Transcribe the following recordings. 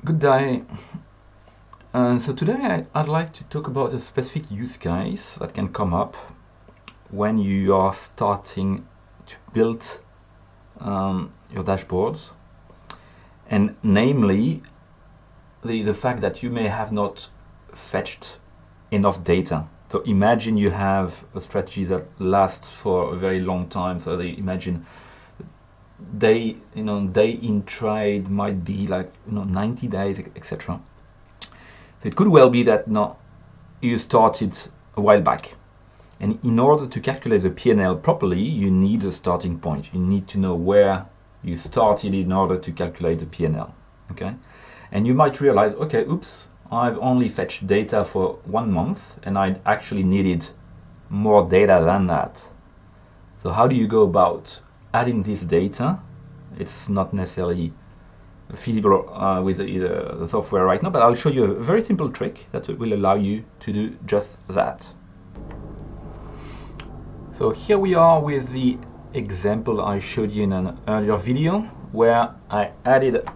Good day. So today I'd like to talk about a specific use case that can come up when you are starting to build your dashboards, and namely the fact that you may have not fetched enough data. So imagine you have a strategy that lasts for a very long time. So imagine day in trade might be like 90 days, etc. So it could well be that you started a while back, and in order to calculate the P&L properly, you need a starting point. You need to know where you started in order to calculate the P&L. Okay, and you might realize, okay, oops, I've only fetched data for 1 month, and I actually needed more data than that. So how do you go about adding this data? It's not necessarily feasible with the software right now, but I'll show you a very simple trick that will allow you to do just that. So here we are with the example I showed you in an earlier video, where I added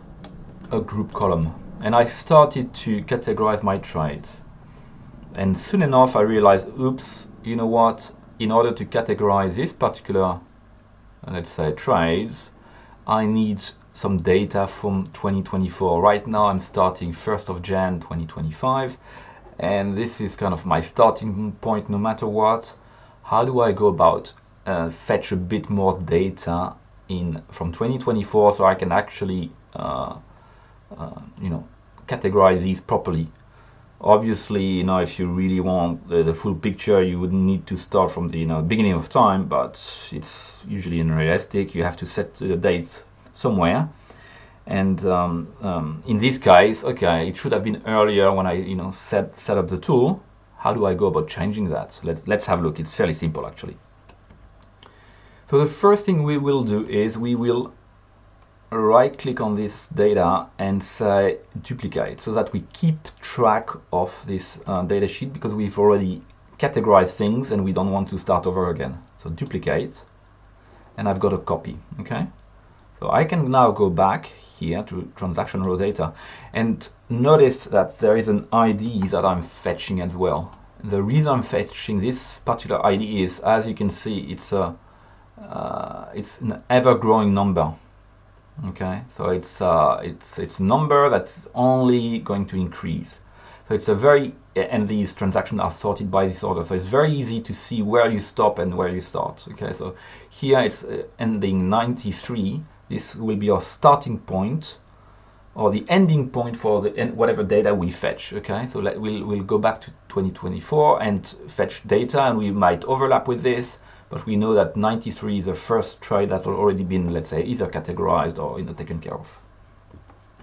a group column and I started to categorize my trades. And soon enough I realized, oops, you know what, in order to categorize this particular, let's say, trades, I need some data from 2024. Right now I'm starting 1st of Jan 2025, and this is kind of my starting point no matter what. How do I go about fetch a bit more data from 2024 so I can actually categorize these properly? Obviously, if you really want the full picture, you would need to start from the beginning of time, but it's usually unrealistic. You have to set the date somewhere, and in this case, okay, it should have been earlier when I set up the tool. How do I go about changing that? Let's have a look. It's fairly simple, actually. So the first thing we will do is we will right-click on this data and say duplicate, so that we keep track of this data sheet, because we've already categorized things and we don't want to start over again. So duplicate, and I've got a copy. Okay, so I can now go back here to transaction raw data and notice that there is an ID that I'm fetching as well. The reason I'm fetching this particular ID is, as you can see, it's an ever-growing number. Okay, so it's a number that's only going to increase. So it's and these transactions are sorted by this order, so it's very easy to see where you stop and where you start. Okay, so here it's ending 93. This will be our starting point, or the ending point for whatever data we fetch. Okay, so we'll go back to 2024 and fetch data, and we might overlap with this. But we know that 93 is the first trade that has already been, let's say, either categorized or taken care of.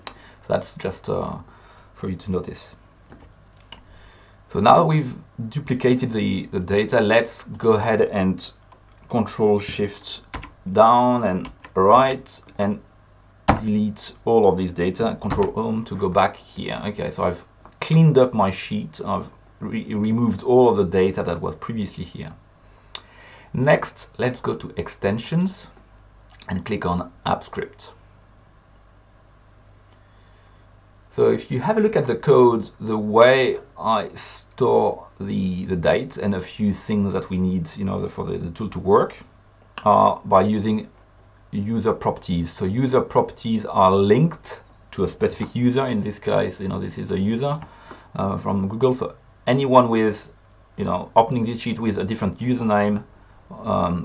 So that's just for you to notice. So now we've duplicated the data. Let's go ahead and Control Shift down and right and delete all of this data. Control Home to go back here. Okay, so I've cleaned up my sheet. I've removed all of the data that was previously here. Next, let's go to Extensions and click on AppScript. So if you have a look at the code, the way I store the date and a few things that we need for the tool to work are by using user properties. So user properties are linked to a specific user. In this case, this is a user from Google. So anyone with opening this sheet with a different username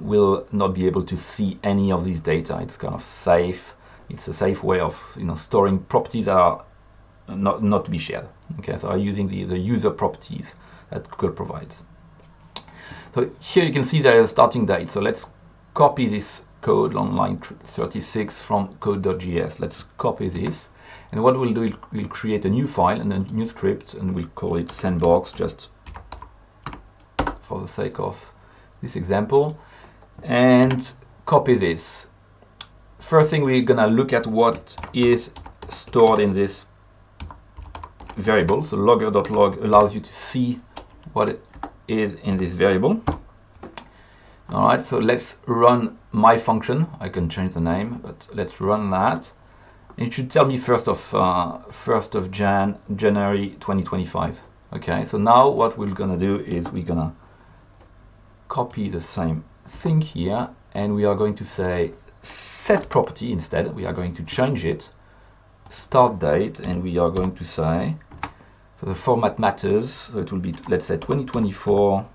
will not be able to see any of these data. It's kind of safe. It's a safe way of storing properties that are not to be shared. Okay, so I'm using the user properties that Google provides. So here you can see there is a starting date. So let's copy this code on line 36 from code.js. Let's copy this, and what we'll do, we'll create a new file and a new script, and we'll call it sandbox, just for the sake of this example, and copy this. First thing, we're gonna look at what is stored in this variable. So logger.log allows you to see what it is in this variable. All right, so let's run my function. I can change the name, but let's run that. It should tell me 1st of January 2025. Okay, so now what we're gonna do is we're gonna copy the same thing here, and we are going to say set property instead. We are going to change it, start date, and we are going to say, so the format matters, so it will be, let's say 2024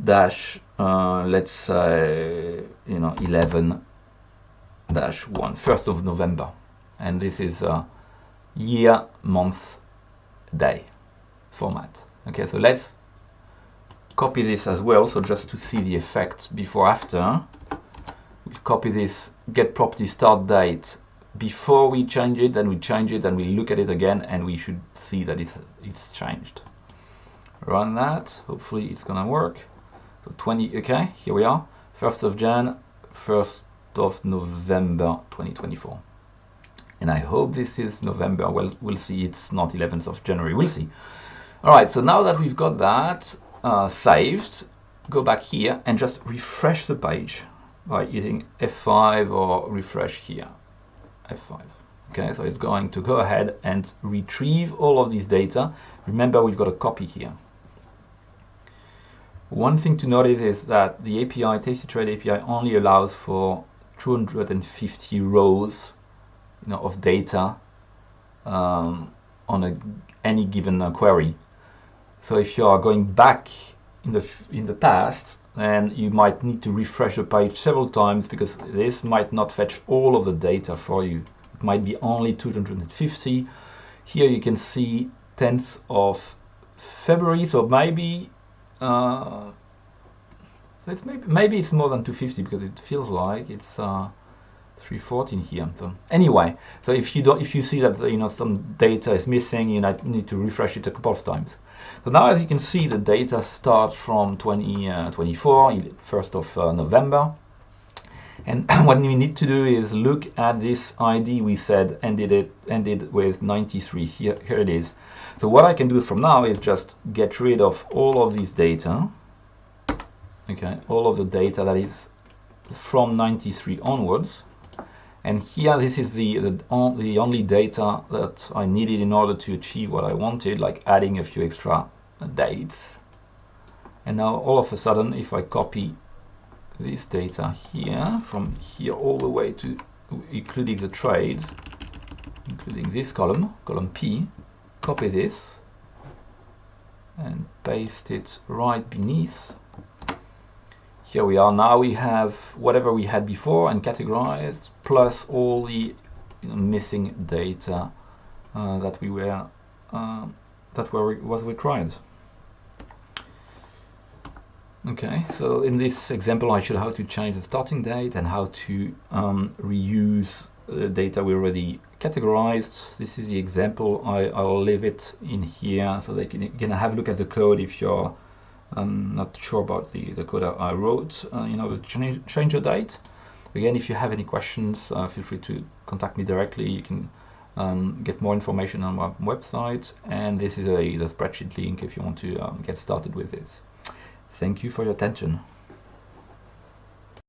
dash, let's say, 11 dash 1, 1st of November, and this is year, month, day format. Okay, so let's copy this as well, so just to see the effect before after. We'll copy this get property start date before we change it, then we change it, then we look at it again, and we should see that it's changed. Run that, hopefully it's gonna work. So 20, okay, here we are, 1st of Jan, 1st of November 2024. And I hope this is November. Well, we'll see. It's not 11th of January. We'll see. All right, so now that we've got that saved, go back here and just refresh the page by hitting F5 or refresh here, F5. Okay, so it's going to go ahead and retrieve all of these data. Remember, we've got a copy here. One thing to notice is that the API, Tastytrade API, only allows for 250 rows, of data on any given query. So if you are going back in the past, then you might need to refresh the page several times, because this might not fetch all of the data for you. It might be only 250. Here you can see 10th of February, so maybe so it's maybe it's more than 250, because it feels like it's 314 here. So anyway, so if you see that some data is missing, you need to refresh it a couple of times. So now, as you can see, the data starts from 2024, 1st of November, and what we need to do is look at this ID we said ended with 93. Here it is. So what I can do from now is just get rid of all of these data. Okay, all of the data that is from 93 onwards. And here, this is the only data that I needed in order to achieve what I wanted, like adding a few extra dates. And now, all of a sudden, if I copy this data here, from here all the way to including the trades, including this column P, copy this and paste it right beneath. Here we are. Now we have whatever we had before and categorized, plus all the missing data that was required. Okay, so in this example, I showed how to change the starting date and how to reuse the data we already categorized. This is the example. I'll leave it in here so that you can have a look at the code if you're not sure about the code I wrote, to change the date. Again, if you have any questions, feel free to contact me directly. You can get more information on my website, and this is the spreadsheet link if you want to get started with this. Thank you for your attention.